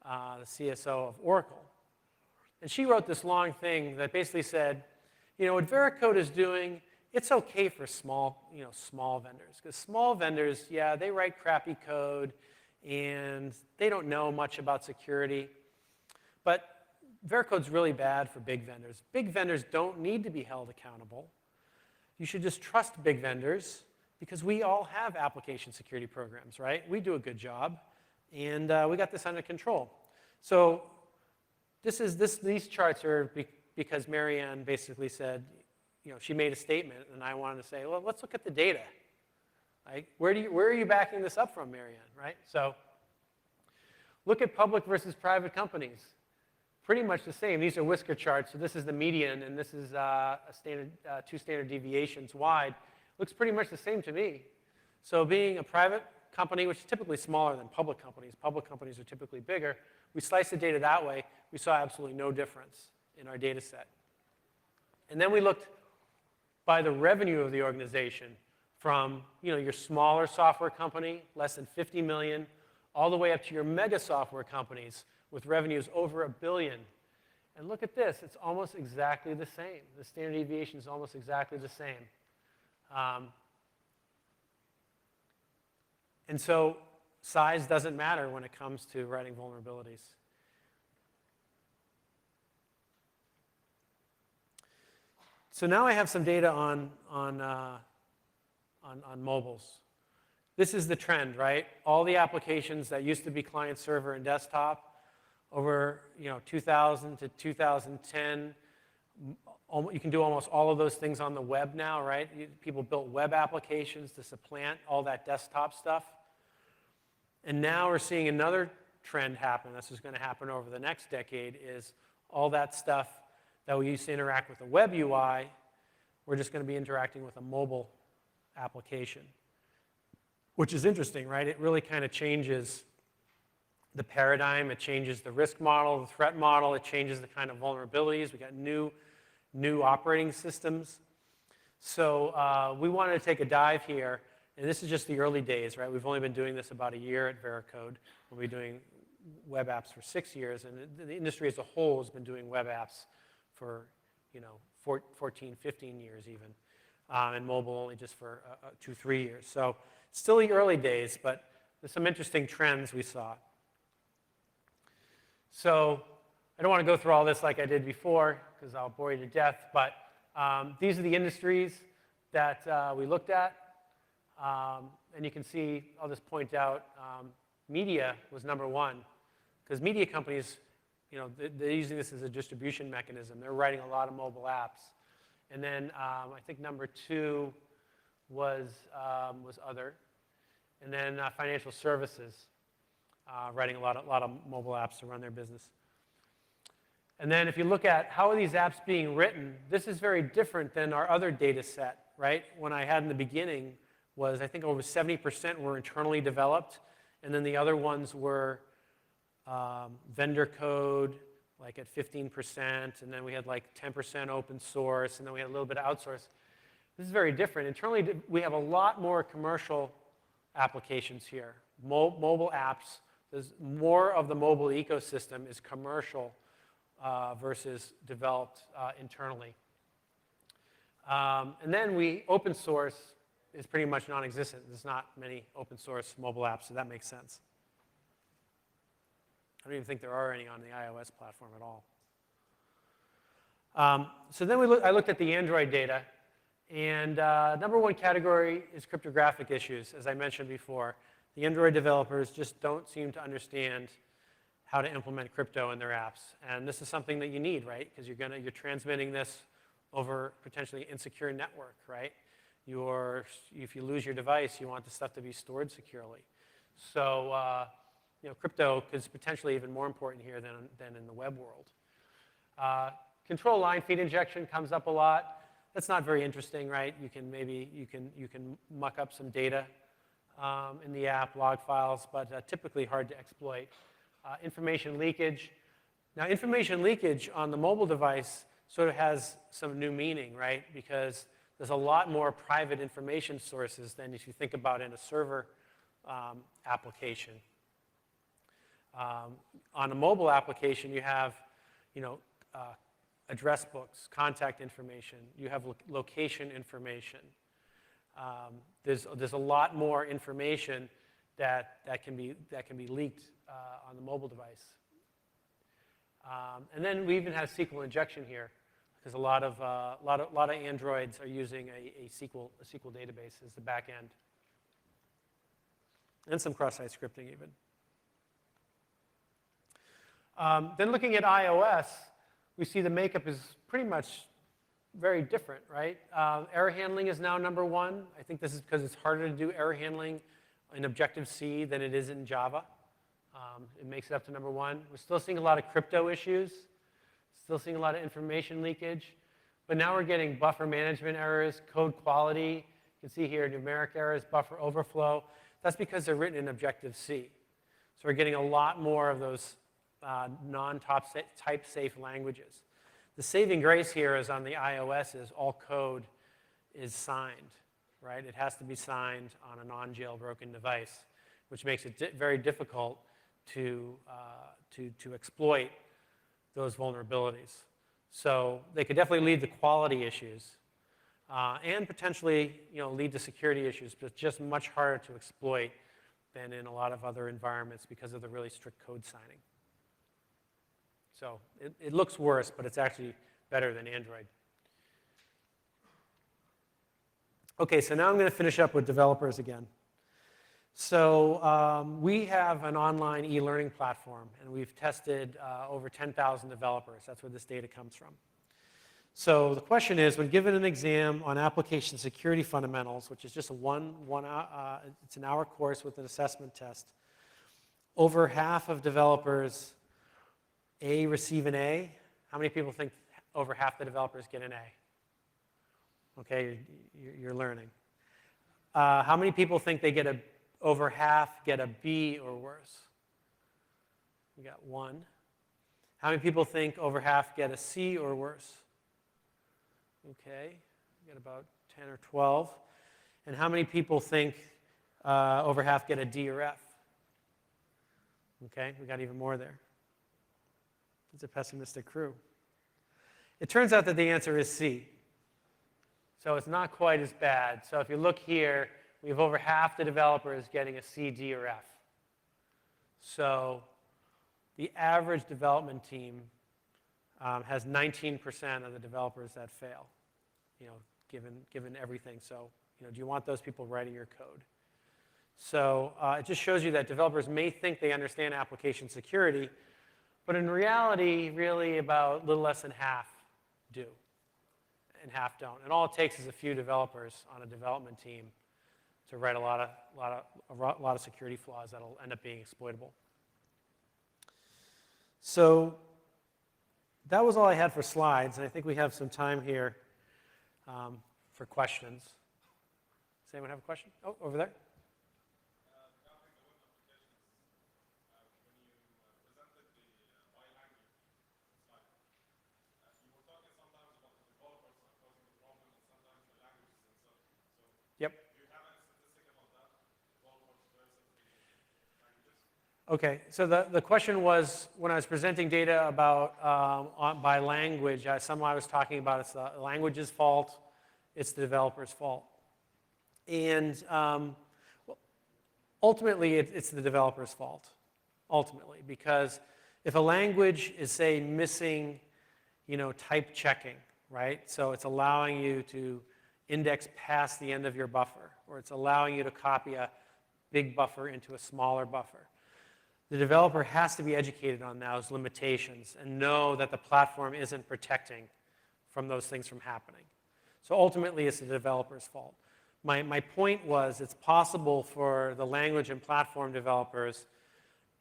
the CSO of Oracle. And she wrote this long thing that basically said, you know, what Veracode is doing, it's okay for small vendors. Because small vendors, yeah, they write crappy code, and they don't know much about security. But Veracode's really bad for big vendors. Big vendors don't need to be held accountable. You should just trust big vendors because we all have application security programs, right? We do a good job, and we got this under control. So these charts are because Marianne basically said, you know, she made a statement, and I wanted to say, well, let's look at the data. Right? Where are you backing this up from, Marianne, right? So look at public versus private companies. Pretty much the same. These are whisker charts, so this is the median, and this is two standard deviations wide. Looks pretty much the same to me. So being a private company, which is typically smaller than public companies are typically bigger, we slice the data that way, we saw absolutely no difference in our data set. And then we looked by the revenue of the organization from your smaller software company, less than 50 million, all the way up to your mega software companies with revenues over $1 billion. And look at this, it's almost exactly the same. The standard deviation is almost exactly the same. And so size doesn't matter when it comes to writing vulnerabilities. So now I have some data on mobiles. This is the trend, right? All the applications that used to be client server and desktop over 2000 to 2010, you can do almost all of those things on the web now, right? People built web applications to supplant all that desktop stuff. And now we're seeing another trend happen. This is going to happen over the next decade, is all that stuff that we used to interact with a web UI, we're just going to be interacting with a mobile application. Which is interesting, right? It really kind of changes the paradigm. It changes the risk model, the threat model. It changes the kind of vulnerabilities. We got new operating systems. So we wanted to take a dive here. And this is just the early days, right? We've only been doing this about a year at Veracode. We'll be doing web apps for 6 years. And the industry as a whole has been doing web apps for 14, 15 years even. And mobile only just for 2-3 years. So still the early days, but there's some interesting trends we saw. So I don't want to go through all this like I did before, because I'll bore you to death, but these are the industries that we looked at. And you can see, I'll just point out, media was number one, because media companies, they're using this as a distribution mechanism. They're writing a lot of mobile apps. And then I think number two was other. And then financial services, writing a lot of mobile apps to run their business. And then if you look at how are these apps being written, this is very different than our other data set, right? When I had in the beginning was, I think over 70% were internally developed, and then the other ones were vendor code, like at 15%, and then we had like 10% open source, and then we had a little bit of outsource. This is very different. Internally, we have a lot more commercial applications here. Mobile apps, there's more of the mobile ecosystem is commercial versus developed internally. And then open source is pretty much non-existent. There's not many open source mobile apps, so that makes sense. I don't even think there are any on the iOS platform at all. So then I looked at the Android data, and number one category is cryptographic issues, as I mentioned before. The Android developers just don't seem to understand how to implement crypto in their apps. And this is something that you need, right? Because you're transmitting this over potentially insecure network, right? If you lose your device, you want the stuff to be stored securely. So crypto is potentially even more important here than in the web world. Control line feed injection comes up a lot. That's not very interesting, right? You can muck up some data in the app, log files, but typically hard to exploit. Information leakage. Now, information leakage on the mobile device sort of has some new meaning, right? Because there's a lot more private information sources than if you think about in a server application. On a mobile application, you have, address books, contact information. You have location information. There's a lot more information that can be leaked on the mobile device. And then we even have Sql injection here, because a lot of Androids are using a SQL database as the back end, and some cross-site scripting even. Then looking at iOS, we see the makeup is pretty much very different, right? Error handling is now number one. I think this is because it's harder to do error handling in Objective-C than it is in Java. It makes it up to number one. We're still seeing a lot of crypto issues, still seeing a lot of information leakage, but now we're getting buffer management errors, code quality. You can see here numeric errors, buffer overflow. That's because they're written in Objective-C. So we're getting a lot more of those non-type safe languages. The saving grace here is on the iOS is all code is signed, right? It has to be signed on a non-jailbroken device, which makes it very difficult to exploit those vulnerabilities. So they could definitely lead to quality issues and potentially lead to security issues, but just much harder to exploit than in a lot of other environments because of the really strict code signing. So it looks worse, but it's actually better than Android. Okay, so now I'm going to finish up with developers again. So we have an online e-learning platform, and we've tested over 10,000 developers. That's where this data comes from. So the question is, when given an exam on application security fundamentals, which is just it's an hour course with an assessment test, over half of developers receive an A. How many people think over half the developers get an A? Okay, you're learning. How many people think they get over half get a B or worse? We got one. How many people think over half get a C or worse? Okay, we got about 10 or 12. And how many people think over half get a D or F? Okay, we got even more there. It's a pessimistic crew. It turns out that the answer is C. So it's not quite as bad. So if you look here, we have over half the developers getting a C, D, or F. So the average development team has 19% of the developers that fail, given everything. So do you want those people writing your code? So it just shows you that developers may think they understand application security, but in reality, really about a little less than half do, and half don't. And all it takes is a few developers on a development team to write a lot of security flaws that'll end up being exploitable. So that was all I had for slides, and I think we have some time here for questions. Does anyone have a question? Oh, over there. Yep. Okay, so the question was, when I was presenting data about by language, somehow I was talking about it's the language's fault, it's the developer's fault. And ultimately, it's the developer's fault, ultimately, because if a language is, say, missing, type checking, right? So it's allowing you to index past the end of your buffer, or it's allowing you to copy a big buffer into a smaller buffer. The developer has to be educated on those limitations and know that the platform isn't protecting from those things from happening. So ultimately, it's the developer's fault. My point was, it's possible for the language and platform developers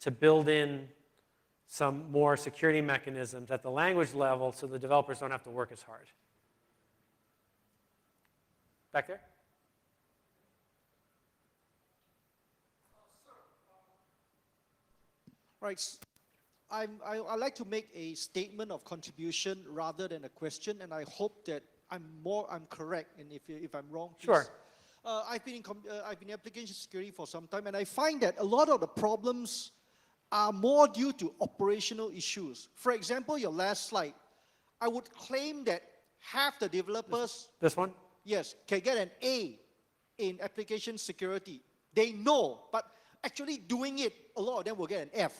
to build in some more security mechanisms at the language level so the developers don't have to work as hard. Back there? Right. I'd like to make a statement of contribution rather than a question, and I hope that I'm correct, and if I'm wrong, please. Sure. I've been in application security for some time, and I find that a lot of the problems are more due to operational issues. For example, your last slide, I would claim that half the developers, this one? yes, can get an A in application security. They know, but actually doing it, a lot of them will get an F.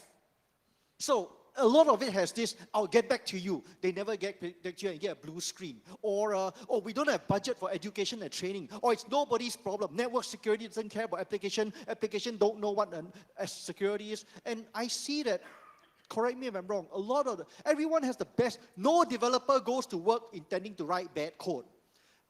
So a lot of it has this, I'll get back to you. They never get back to you and get a blue screen. Or we don't have budget for education and training. Or it's nobody's problem. Network security doesn't care about application. Application don't know what security is. And I see that, correct me if I'm wrong, everyone has the best. No developer goes to work intending to write bad code.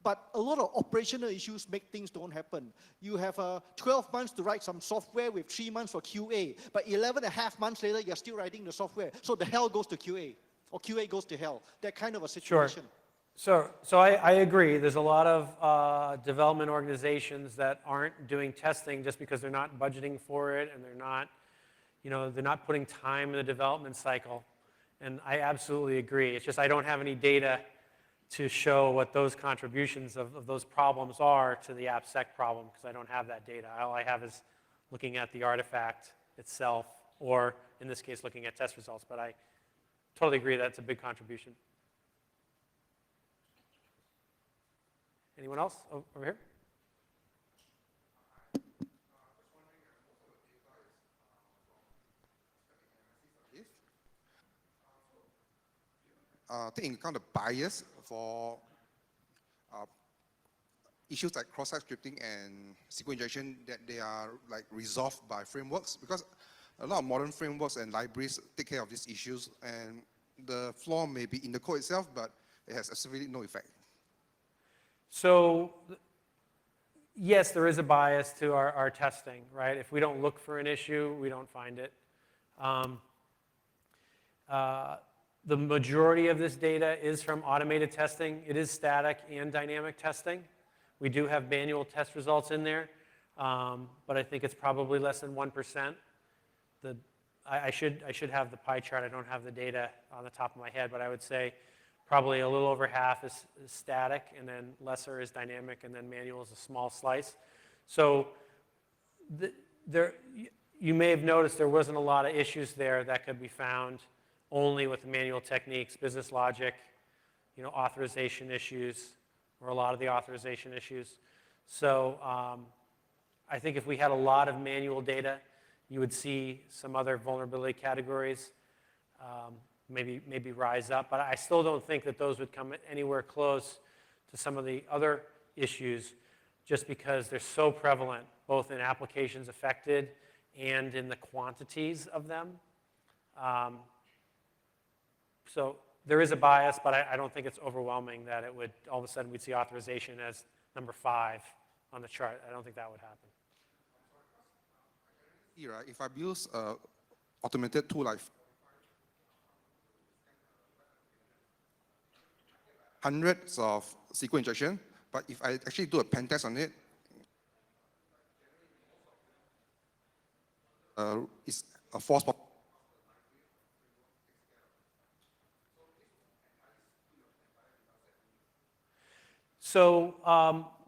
But a lot of operational issues make things don't happen. You have 12 months to write some software with 3 months for QA, but 11.5 months later, you're still writing the software. So the hell goes to QA, or QA goes to hell. That kind of a situation. Sure. So I agree. There's a lot of development organizations that aren't doing testing just because they're not budgeting for it, and they're not putting time in the development cycle. And I absolutely agree. It's just I don't have any data to show what those contributions of those problems are to the AppSec problem, because I don't have that data. All I have is looking at the artifact itself, or in this case, looking at test results. But I totally agree that's a big contribution. Anyone else over here? Taking account the bias for issues like cross-site scripting and Sql injection, that they are resolved by frameworks, because a lot of modern frameworks and libraries take care of these issues, and the flaw may be in the code itself, but it has absolutely no effect. So yes, there is a bias to our testing, right? If we don't look for an issue, we don't find it. The majority of this data is from automated testing. It is static and dynamic testing. We do have manual test results in there, but I think it's probably less than 1%. I should have the pie chart. I don't have the data on the top of my head, but I would say probably a little over half is static, and then lesser is dynamic, and then manual is a small slice. So you may have noticed there wasn't a lot of issues there that could be found only with manual techniques, business logic, authorization issues, or a lot of the authorization issues. So I think if we had a lot of manual data, you would see some other vulnerability categories maybe rise up. But I still don't think that those would come anywhere close to some of the other issues, just because they're so prevalent both in applications affected and in the quantities of them. So there is a bias, but I don't think it's overwhelming that it would, all of a sudden we'd see authorization as number 5 on the chart. I don't think that would happen. Right? If I build automated tool like hundreds of SQL injection, but if I actually do a pen test on it, it's a false positive. So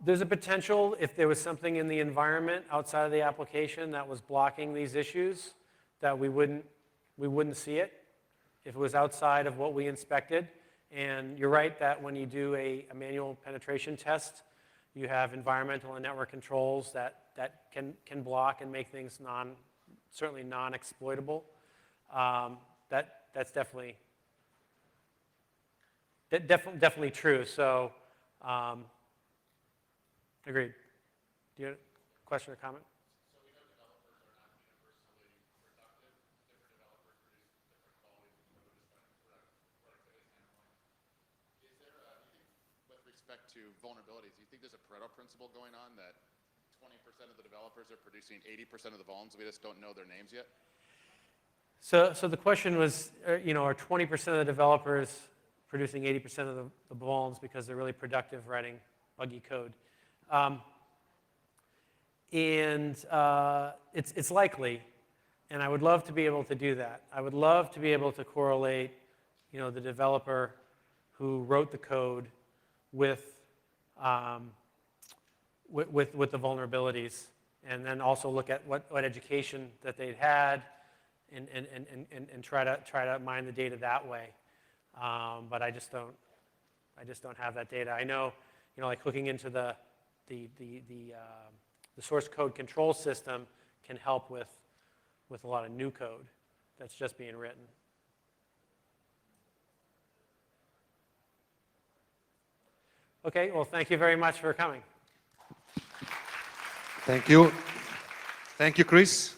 there's a potential if there was something in the environment outside of the application that was blocking these issues that we wouldn't see it if it was outside of what we inspected. And you're right that when you do a manual penetration test, you have environmental and network controls that can block and make things certainly non-exploitable. That's definitely true. So agreed. Do you have a question or comment? So we know developers are not universally productive. Different developers produce different qualities of productivity standpoint. Is there, do you think, with respect to vulnerabilities, do you think there's a Pareto principle going on that 20% of the developers are producing 80% of the vulns? We just don't know their names yet? So the question was, are 20% of the developers producing 80% of the vulns because they're really productive writing buggy code? It's likely, and I would love to be able to do that. I would love to be able to correlate, the developer who wrote the code with the vulnerabilities, and then also look at what education that they'd had, and try to mine the data that way. But I just don't have that data. I know, like hooking into the source code control system can help with a lot of new code that's just being written. Okay, well, thank you very much for coming. Thank you. Thank you, Chris.